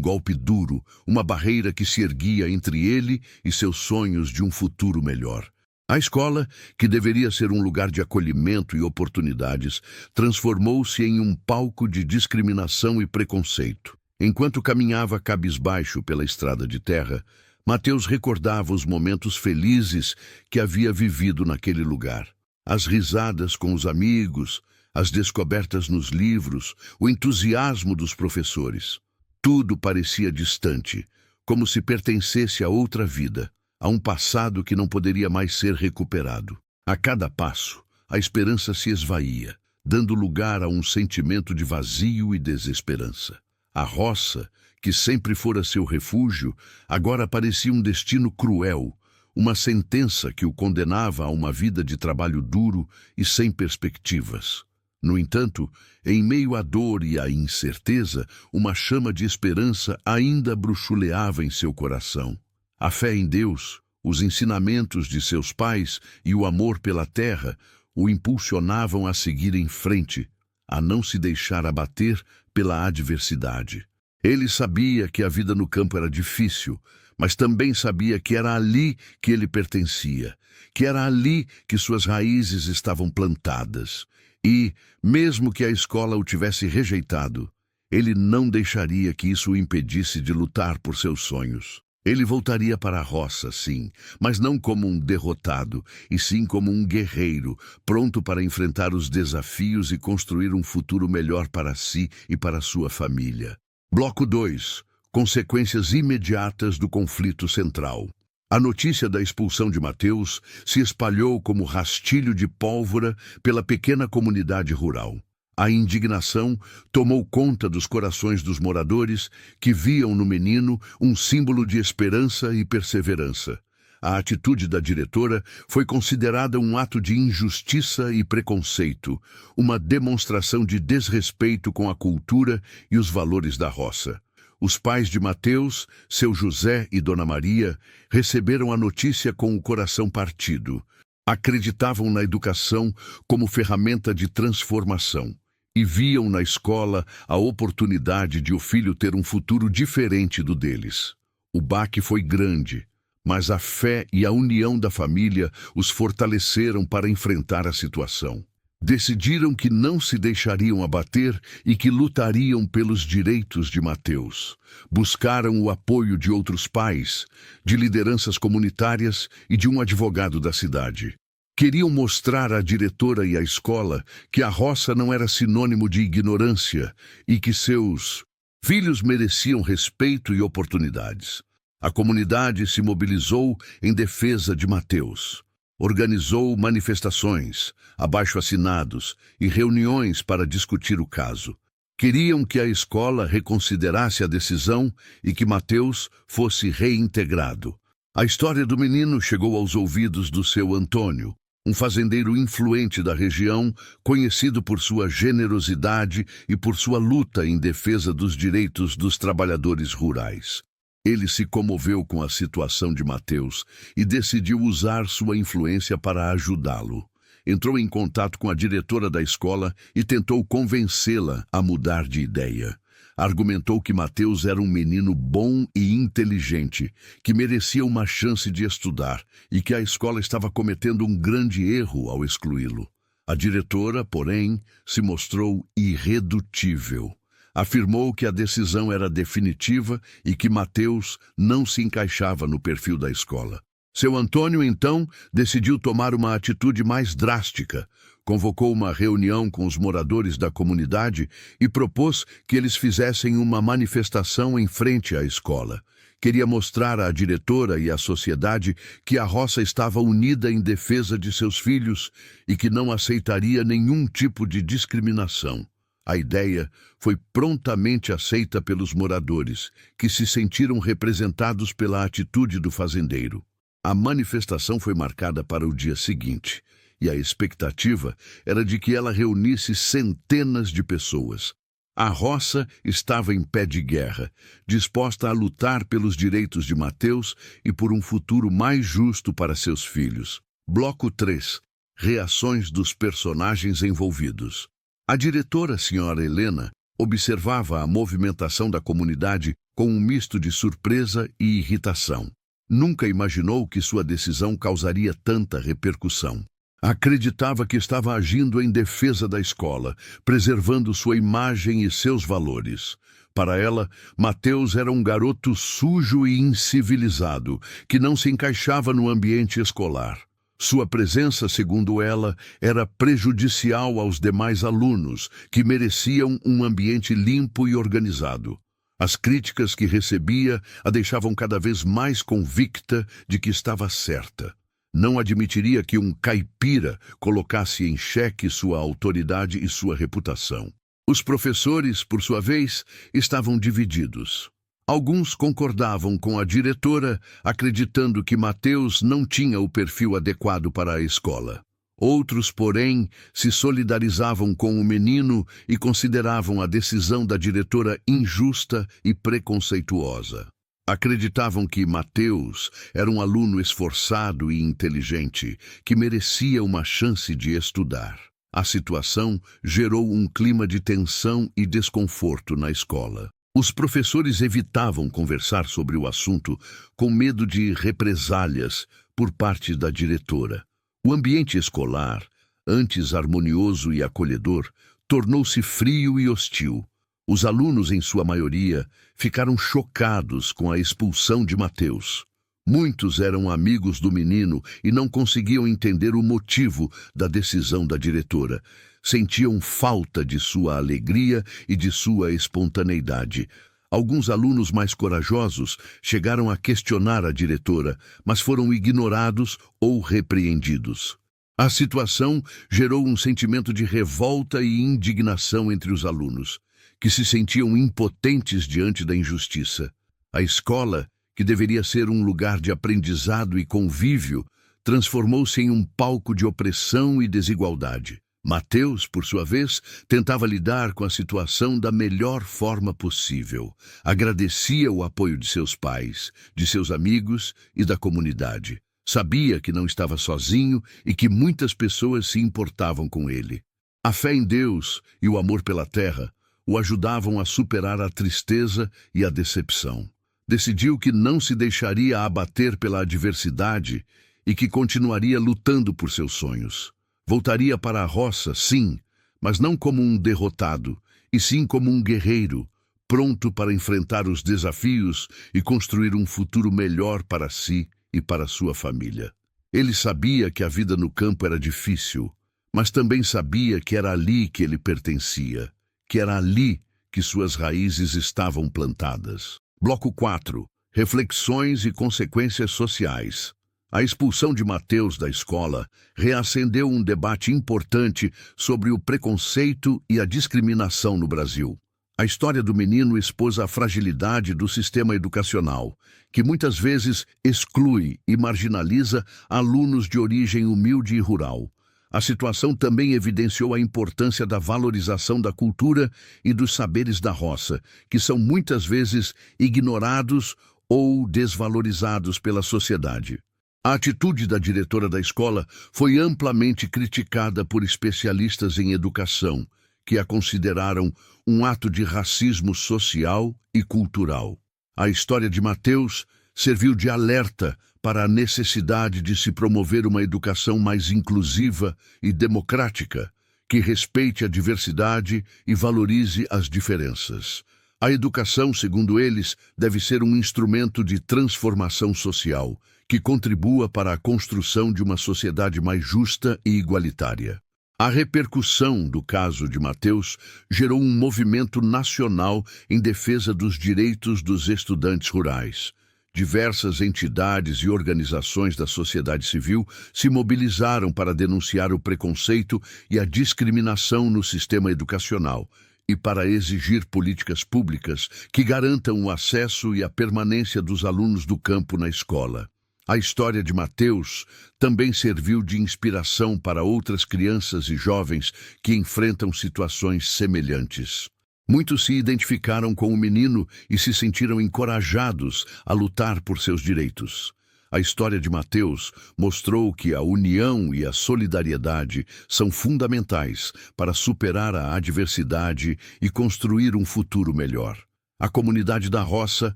golpe duro, uma barreira que se erguia entre ele e seus sonhos de um futuro melhor. A escola, que deveria ser um lugar de acolhimento e oportunidades, transformou-se em um palco de discriminação e preconceito. Enquanto caminhava cabisbaixo pela estrada de terra, Mateus recordava os momentos felizes que havia vivido naquele lugar. As risadas com os amigos, as descobertas nos livros, o entusiasmo dos professores. Tudo parecia distante, como se pertencesse a outra vida, a um passado que não poderia mais ser recuperado. A cada passo, a esperança se esvaía, dando lugar a um sentimento de vazio e desesperança. A roça, que sempre fora seu refúgio, agora parecia um destino cruel, uma sentença que o condenava a uma vida de trabalho duro e sem perspectivas. No entanto, em meio à dor e à incerteza, uma chama de esperança ainda bruxuleava em seu coração. A fé em Deus, os ensinamentos de seus pais e o amor pela terra o impulsionavam a seguir em frente, a não se deixar abater pela adversidade. Ele sabia que a vida no campo era difícil, mas também sabia que era ali que ele pertencia, que era ali que suas raízes estavam plantadas. E, mesmo que a escola o tivesse rejeitado, ele não deixaria que isso o impedisse de lutar por seus sonhos. Ele voltaria para a roça, sim, mas não como um derrotado, e sim como um guerreiro, pronto para enfrentar os desafios e construir um futuro melhor para si e para sua família. Bloco 2. Consequências imediatas do conflito central. A notícia da expulsão de Mateus se espalhou como rastilho de pólvora pela pequena comunidade rural. A indignação tomou conta dos corações dos moradores, que viam no menino um símbolo de esperança e perseverança. A atitude da diretora foi considerada um ato de injustiça e preconceito, uma demonstração de desrespeito com a cultura e os valores da roça. Os pais de Mateus, seu José e Dona Maria, receberam a notícia com o coração partido. Acreditavam na educação como ferramenta de transformação e viam na escola a oportunidade de o filho ter um futuro diferente do deles. O baque foi grande, mas a fé e a união da família os fortaleceram para enfrentar a situação. Decidiram que não se deixariam abater e que lutariam pelos direitos de Mateus. Buscaram o apoio de outros pais, de lideranças comunitárias e de um advogado da cidade. Queriam mostrar à diretora e à escola que a roça não era sinônimo de ignorância e que seus filhos mereciam respeito e oportunidades. A comunidade se mobilizou em defesa de Mateus. Organizou manifestações, abaixo-assinados e reuniões para discutir o caso. Queriam que a escola reconsiderasse a decisão e que Mateus fosse reintegrado. A história do menino chegou aos ouvidos do seu Antônio, um fazendeiro influente da região, conhecido por sua generosidade e por sua luta em defesa dos direitos dos trabalhadores rurais. Ele se comoveu com a situação de Mateus e decidiu usar sua influência para ajudá-lo. Entrou em contato com a diretora da escola e tentou convencê-la a mudar de ideia. Argumentou que Mateus era um menino bom e inteligente, que merecia uma chance de estudar e que a escola estava cometendo um grande erro ao excluí-lo. A diretora, porém, se mostrou irredutível. Afirmou que a decisão era definitiva e que Mateus não se encaixava no perfil da escola. Seu Antônio, então, decidiu tomar uma atitude mais drástica. Convocou uma reunião com os moradores da comunidade e propôs que eles fizessem uma manifestação em frente à escola. Queria mostrar à diretora e à sociedade que a roça estava unida em defesa de seus filhos e que não aceitaria nenhum tipo de discriminação. A ideia foi prontamente aceita pelos moradores, que se sentiram representados pela atitude do fazendeiro. A manifestação foi marcada para o dia seguinte, e a expectativa era de que ela reunisse centenas de pessoas. A roça estava em pé de guerra, disposta a lutar pelos direitos de Mateus e por um futuro mais justo para seus filhos. Bloco 3. Reações dos personagens envolvidos. A diretora, Sra. Helena, observava a movimentação da comunidade com um misto de surpresa e irritação. Nunca imaginou que sua decisão causaria tanta repercussão. Acreditava que estava agindo em defesa da escola, preservando sua imagem e seus valores. Para ela, Mateus era um garoto sujo e incivilizado, que não se encaixava no ambiente escolar. Sua presença, segundo ela, era prejudicial aos demais alunos, que mereciam um ambiente limpo e organizado. As críticas que recebia a deixavam cada vez mais convicta de que estava certa. Não admitiria que um caipira colocasse em xeque sua autoridade e sua reputação. Os professores, por sua vez, estavam divididos. Alguns concordavam com a diretora, acreditando que Mateus não tinha o perfil adequado para a escola. Outros, porém, se solidarizavam com o menino e consideravam a decisão da diretora injusta e preconceituosa. Acreditavam que Mateus era um aluno esforçado e inteligente, que merecia uma chance de estudar. A situação gerou um clima de tensão e desconforto na escola. Os professores evitavam conversar sobre o assunto com medo de represálias por parte da diretora. O ambiente escolar, antes harmonioso e acolhedor, tornou-se frio e hostil. Os alunos, em sua maioria, ficaram chocados com a expulsão de Mateus. Muitos eram amigos do menino e não conseguiam entender o motivo da decisão da diretora. Sentiam falta de sua alegria e de sua espontaneidade. Alguns alunos mais corajosos chegaram a questionar a diretora, mas foram ignorados ou repreendidos. A situação gerou um sentimento de revolta e indignação entre os alunos, que se sentiam impotentes diante da injustiça. A escola, que deveria ser um lugar de aprendizado e convívio, transformou-se em um palco de opressão e desigualdade. Mateus, por sua vez, tentava lidar com a situação da melhor forma possível. Agradecia o apoio de seus pais, de seus amigos e da comunidade. Sabia que não estava sozinho e que muitas pessoas se importavam com ele. A fé em Deus e o amor pela terra o ajudavam a superar a tristeza e a decepção. Decidiu que não se deixaria abater pela adversidade e que continuaria lutando por seus sonhos. Voltaria para a roça, sim, mas não como um derrotado, e sim como um guerreiro, pronto para enfrentar os desafios e construir um futuro melhor para si e para sua família. Ele sabia que a vida no campo era difícil, mas também sabia que era ali que ele pertencia, que era ali que suas raízes estavam plantadas. Bloco 4. Reflexões e consequências sociais. A expulsão de Mateus da escola reacendeu um debate importante sobre o preconceito e a discriminação no Brasil. A história do menino expôs a fragilidade do sistema educacional, que muitas vezes exclui e marginaliza alunos de origem humilde e rural. A situação também evidenciou a importância da valorização da cultura e dos saberes da roça, que são muitas vezes ignorados ou desvalorizados pela sociedade. A atitude da diretora da escola foi amplamente criticada por especialistas em educação, que a consideraram um ato de racismo social e cultural. A história de Mateus serviu de alerta para a necessidade de se promover uma educação mais inclusiva e democrática, que respeite a diversidade e valorize as diferenças. A educação, segundo eles, deve ser um instrumento de transformação social, que contribua para a construção de uma sociedade mais justa e igualitária. A repercussão do caso de Mateus gerou um movimento nacional em defesa dos direitos dos estudantes rurais. Diversas entidades e organizações da sociedade civil se mobilizaram para denunciar o preconceito e a discriminação no sistema educacional e para exigir políticas públicas que garantam o acesso e a permanência dos alunos do campo na escola. A história de Mateus também serviu de inspiração para outras crianças e jovens que enfrentam situações semelhantes. Muitos se identificaram com o menino e se sentiram encorajados a lutar por seus direitos. A história de Mateus mostrou que a união e a solidariedade são fundamentais para superar a adversidade e construir um futuro melhor. A comunidade da roça,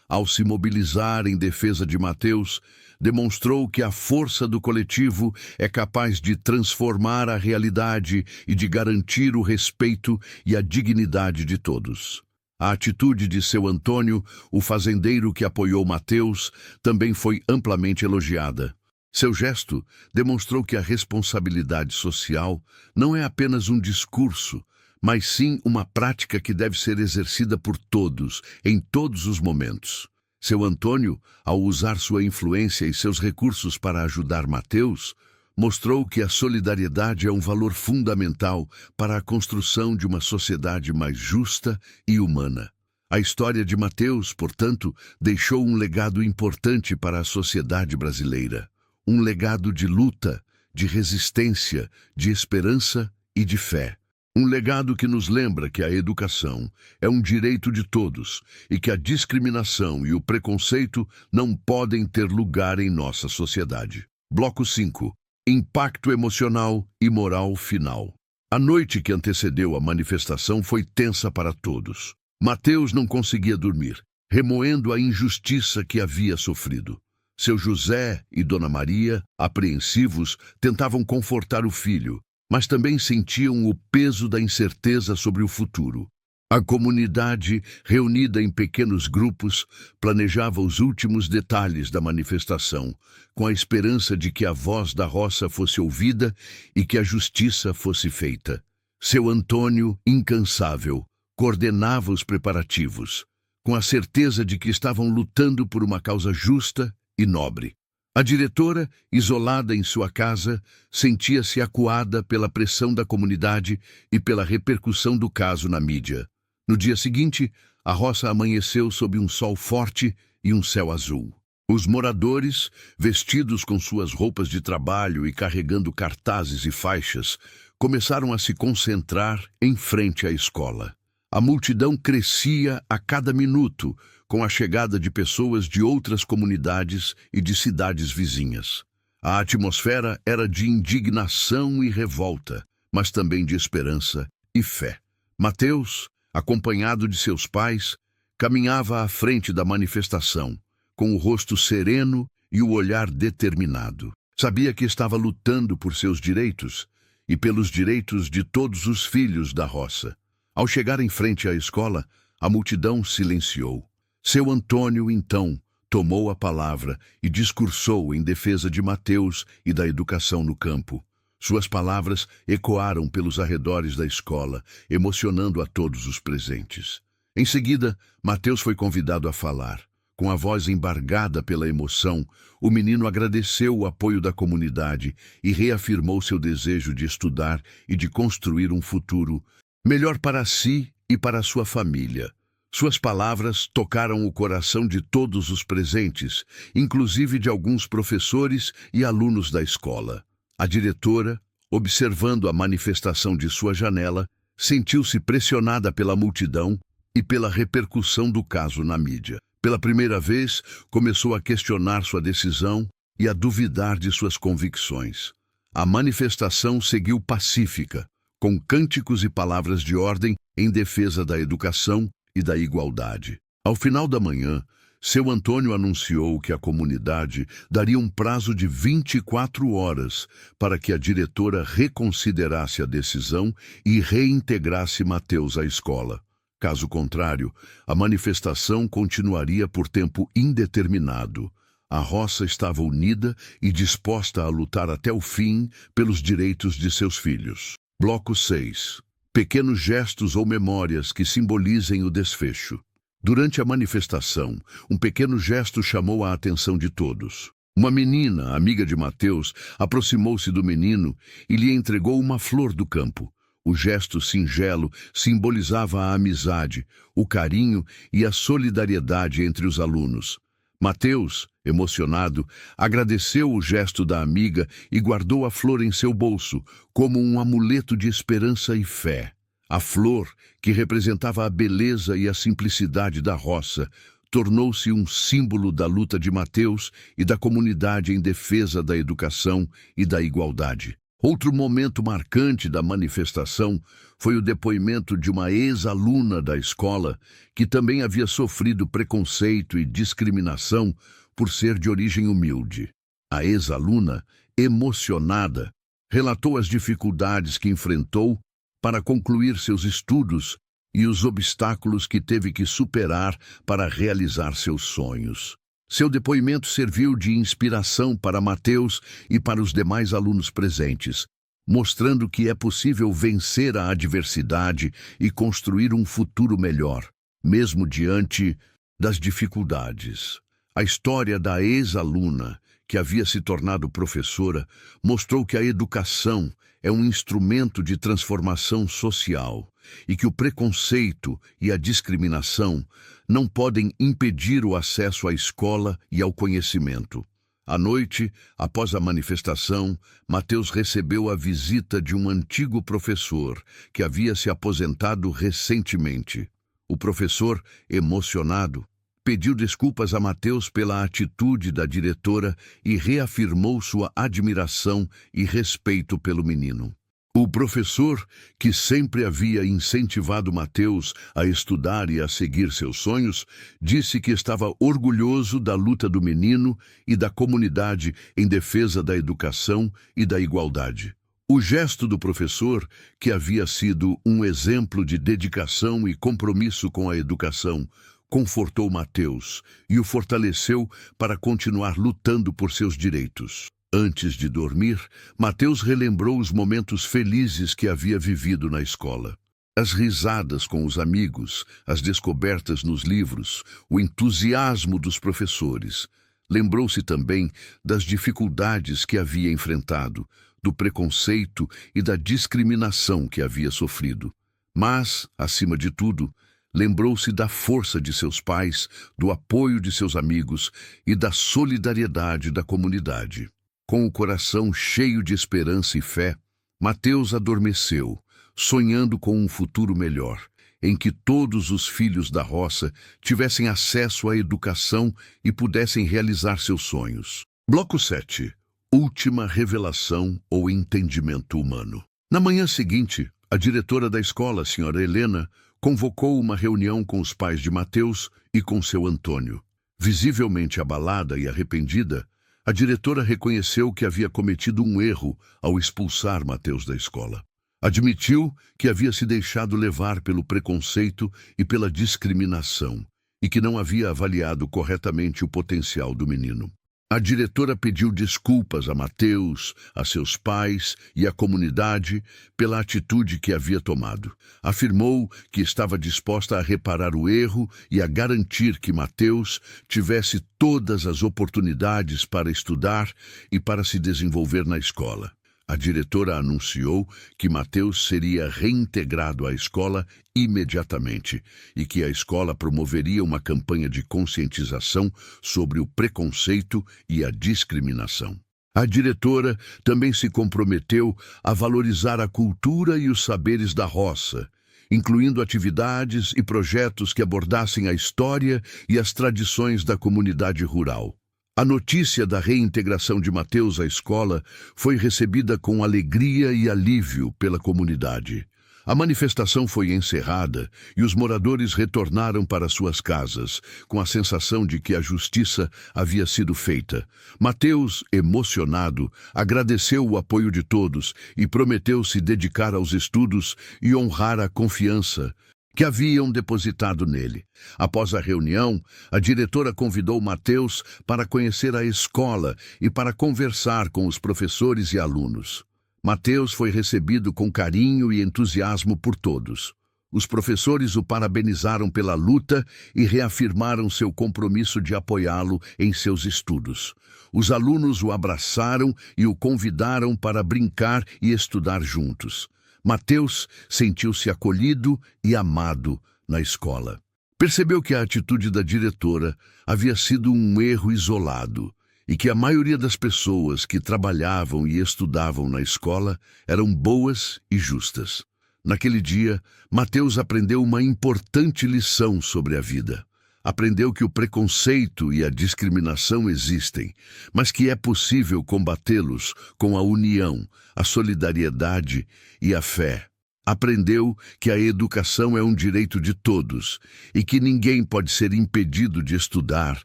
ao se mobilizar em defesa de Mateus, demonstrou que a força do coletivo é capaz de transformar a realidade e de garantir o respeito e a dignidade de todos. A atitude de seu Antônio, o fazendeiro que apoiou Mateus, também foi amplamente elogiada. Seu gesto demonstrou que a responsabilidade social não é apenas um discurso, mas sim uma prática que deve ser exercida por todos, em todos os momentos. Seu Antônio, ao usar sua influência e seus recursos para ajudar Mateus, mostrou que a solidariedade é um valor fundamental para a construção de uma sociedade mais justa e humana. A história de Mateus, portanto, deixou um legado importante para a sociedade brasileira. Um legado de luta, de resistência, de esperança e de fé. Um legado que nos lembra que a educação é um direito de todos e que a discriminação e o preconceito não podem ter lugar em nossa sociedade. Bloco 5. Impacto emocional e moral final. A noite que antecedeu a manifestação foi tensa para todos. Mateus não conseguia dormir, remoendo a injustiça que havia sofrido. Seu José e Dona Maria, apreensivos, tentavam confortar o filho, mas também sentiam o peso da incerteza sobre o futuro. A comunidade, reunida em pequenos grupos, planejava os últimos detalhes da manifestação, com a esperança de que a voz da roça fosse ouvida e que a justiça fosse feita. Seu Antônio, incansável, coordenava os preparativos, com a certeza de que estavam lutando por uma causa justa e nobre. A diretora, isolada em sua casa, sentia-se acuada pela pressão da comunidade e pela repercussão do caso na mídia. No dia seguinte, a roça amanheceu sob um sol forte e um céu azul. Os moradores, vestidos com suas roupas de trabalho e carregando cartazes e faixas, começaram a se concentrar em frente à escola. A multidão crescia a cada minuto, com a chegada de pessoas de outras comunidades e de cidades vizinhas. A atmosfera era de indignação e revolta, mas também de esperança e fé. Mateus, acompanhado de seus pais, caminhava à frente da manifestação, com o rosto sereno e o olhar determinado. Sabia que estava lutando por seus direitos e pelos direitos de todos os filhos da roça. Ao chegar em frente à escola, a multidão silenciou. Seu Antônio, então, tomou a palavra e discursou em defesa de Mateus e da educação no campo. Suas palavras ecoaram pelos arredores da escola, emocionando a todos os presentes. Em seguida, Mateus foi convidado a falar. Com a voz embargada pela emoção, o menino agradeceu o apoio da comunidade e reafirmou seu desejo de estudar e de construir um futuro melhor para si e para sua família. Suas palavras tocaram o coração de todos os presentes, inclusive de alguns professores e alunos da escola. A diretora, observando a manifestação de sua janela, sentiu-se pressionada pela multidão e pela repercussão do caso na mídia. Pela primeira vez, começou a questionar sua decisão e a duvidar de suas convicções. A manifestação seguiu pacífica, com cânticos e palavras de ordem em defesa da educação e da igualdade. Ao final da manhã, seu Antônio anunciou que a comunidade daria um prazo de 24 horas para que a diretora reconsiderasse a decisão e reintegrasse Mateus à escola. Caso contrário, a manifestação continuaria por tempo indeterminado. A roça estava unida e disposta a lutar até o fim pelos direitos de seus filhos. Bloco 6. Pequenos gestos ou memórias que simbolizem o desfecho. Durante a manifestação, um pequeno gesto chamou a atenção de todos. Uma menina, amiga de Mateus, aproximou-se do menino e lhe entregou uma flor do campo. O gesto singelo simbolizava a amizade, o carinho e a solidariedade entre os alunos. Mateus, emocionado, agradeceu o gesto da amiga e guardou a flor em seu bolso, como um amuleto de esperança e fé. A flor, que representava a beleza e a simplicidade da roça, tornou-se um símbolo da luta de Mateus e da comunidade em defesa da educação e da igualdade. Outro momento marcante da manifestação foi o depoimento de uma ex-aluna da escola que também havia sofrido preconceito e discriminação por ser de origem humilde. A ex-aluna, emocionada, relatou as dificuldades que enfrentou para concluir seus estudos e os obstáculos que teve que superar para realizar seus sonhos. Seu depoimento serviu de inspiração para Mateus e para os demais alunos presentes, mostrando que é possível vencer a adversidade e construir um futuro melhor, mesmo diante das dificuldades. A história da ex-aluna, que havia se tornado professora, mostrou que a educação é um instrumento de transformação social e que o preconceito e a discriminação não podem impedir o acesso à escola e ao conhecimento. À noite, após a manifestação, Mateus recebeu a visita de um antigo professor que havia se aposentado recentemente. O professor, emocionado, pediu desculpas a Mateus pela atitude da diretora e reafirmou sua admiração e respeito pelo menino. O professor, que sempre havia incentivado Mateus a estudar e a seguir seus sonhos, disse que estava orgulhoso da luta do menino e da comunidade em defesa da educação e da igualdade. O gesto do professor, que havia sido um exemplo de dedicação e compromisso com a educação, confortou Mateus e o fortaleceu para continuar lutando por seus direitos. Antes de dormir, Mateus relembrou os momentos felizes que havia vivido na escola. As risadas com os amigos, as descobertas nos livros, o entusiasmo dos professores. Lembrou-se também das dificuldades que havia enfrentado, do preconceito e da discriminação que havia sofrido. Mas, acima de tudo, lembrou-se da força de seus pais, do apoio de seus amigos e da solidariedade da comunidade. Com o coração cheio de esperança e fé, Mateus adormeceu, sonhando com um futuro melhor, em que todos os filhos da roça tivessem acesso à educação e pudessem realizar seus sonhos. Bloco 7. Última revelação ou entendimento humano. Na manhã seguinte, a diretora da escola, a senhora Helena, convocou uma reunião com os pais de Mateus e com seu Antônio. Visivelmente abalada e arrependida, a diretora reconheceu que havia cometido um erro ao expulsar Mateus da escola. Admitiu que havia se deixado levar pelo preconceito e pela discriminação e que não havia avaliado corretamente o potencial do menino. A diretora pediu desculpas a Mateus, a seus pais e à comunidade pela atitude que havia tomado. Afirmou que estava disposta a reparar o erro e a garantir que Mateus tivesse todas as oportunidades para estudar e para se desenvolver na escola. A diretora anunciou que Mateus seria reintegrado à escola imediatamente e que a escola promoveria uma campanha de conscientização sobre o preconceito e a discriminação. A diretora também se comprometeu a valorizar a cultura e os saberes da roça, incluindo atividades e projetos que abordassem a história e as tradições da comunidade rural. A notícia da reintegração de Mateus à escola foi recebida com alegria e alívio pela comunidade. A manifestação foi encerrada e os moradores retornaram para suas casas, com a sensação de que a justiça havia sido feita. Mateus, emocionado, agradeceu o apoio de todos e prometeu se dedicar aos estudos e honrar a confiança que haviam depositado nele. Após a reunião, a diretora convidou Mateus para conhecer a escola e para conversar com os professores e alunos. Mateus foi recebido com carinho e entusiasmo por todos. Os professores o parabenizaram pela luta e reafirmaram seu compromisso de apoiá-lo em seus estudos. Os alunos o abraçaram e o convidaram para brincar e estudar juntos. Mateus sentiu-se acolhido e amado na escola. Percebeu que a atitude da diretora havia sido um erro isolado e que a maioria das pessoas que trabalhavam e estudavam na escola eram boas e justas. Naquele dia, Mateus aprendeu uma importante lição sobre a vida. Aprendeu que o preconceito e a discriminação existem, mas que é possível combatê-los com a união, a solidariedade e a fé. Aprendeu que a educação é um direito de todos e que ninguém pode ser impedido de estudar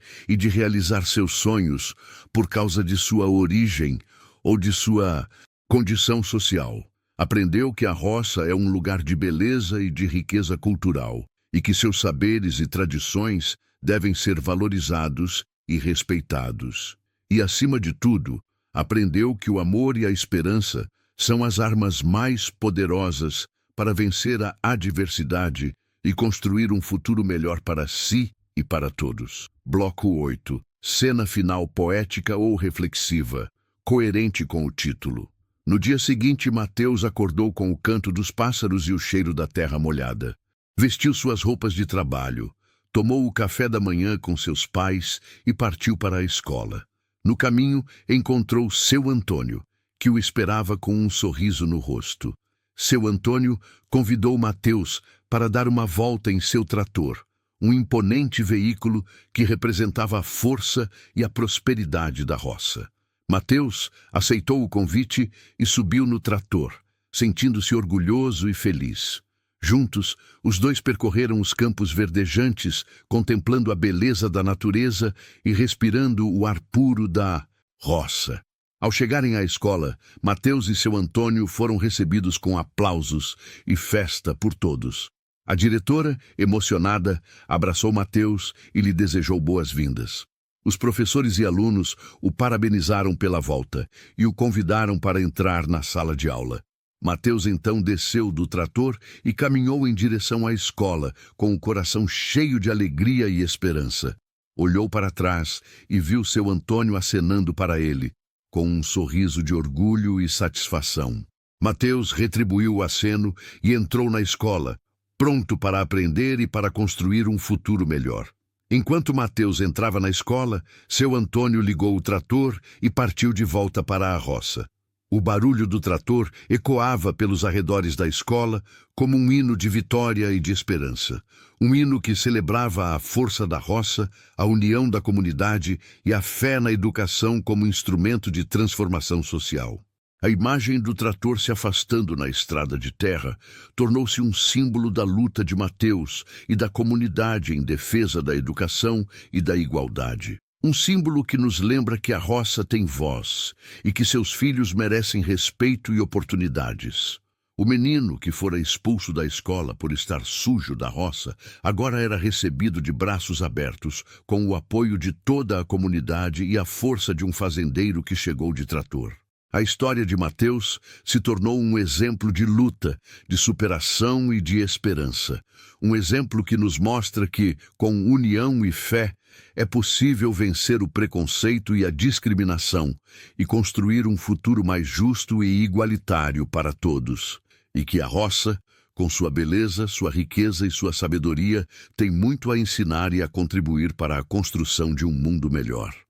e de realizar seus sonhos por causa de sua origem ou de sua condição social. Aprendeu que a roça é um lugar de beleza e de riqueza cultural e que seus saberes e tradições devem ser valorizados e respeitados. E, acima de tudo, aprendeu que o amor e a esperança são as armas mais poderosas para vencer a adversidade e construir um futuro melhor para si e para todos. Bloco 8. Cena final poética ou reflexiva, coerente com o título. No dia seguinte, Mateus acordou com o canto dos pássaros e o cheiro da terra molhada. Vestiu suas roupas de trabalho, tomou o café da manhã com seus pais e partiu para a escola. No caminho, encontrou seu Antônio, que o esperava com um sorriso no rosto. Seu Antônio convidou Mateus para dar uma volta em seu trator, um imponente veículo que representava a força e a prosperidade da roça. Mateus aceitou o convite e subiu no trator, sentindo-se orgulhoso e feliz. Juntos, os dois percorreram os campos verdejantes, contemplando a beleza da natureza e respirando o ar puro da roça. Ao chegarem à escola, Mateus e seu Antônio foram recebidos com aplausos e festa por todos. A diretora, emocionada, abraçou Mateus e lhe desejou boas-vindas. Os professores e alunos o parabenizaram pela volta e o convidaram para entrar na sala de aula. Mateus então desceu do trator e caminhou em direção à escola, com o coração cheio de alegria e esperança. Olhou para trás e viu seu Antônio acenando para ele, com um sorriso de orgulho e satisfação. Mateus retribuiu o aceno e entrou na escola, pronto para aprender e para construir um futuro melhor. Enquanto Mateus entrava na escola, seu Antônio ligou o trator e partiu de volta para a roça. O barulho do trator ecoava pelos arredores da escola como um hino de vitória e de esperança. Um hino que celebrava a força da roça, a união da comunidade e a fé na educação como instrumento de transformação social. A imagem do trator se afastando na estrada de terra tornou-se um símbolo da luta de Mateus e da comunidade em defesa da educação e da igualdade. Um símbolo que nos lembra que a roça tem voz e que seus filhos merecem respeito e oportunidades. O menino que fora expulso da escola por estar sujo da roça agora era recebido de braços abertos, com o apoio de toda a comunidade e a força de um fazendeiro que chegou de trator. A história de Mateus se tornou um exemplo de luta, de superação e de esperança. Um exemplo que nos mostra que, com união e fé, é possível vencer o preconceito e a discriminação e construir um futuro mais justo e igualitário para todos. E que a roça, com sua beleza, sua riqueza e sua sabedoria, tem muito a ensinar e a contribuir para a construção de um mundo melhor.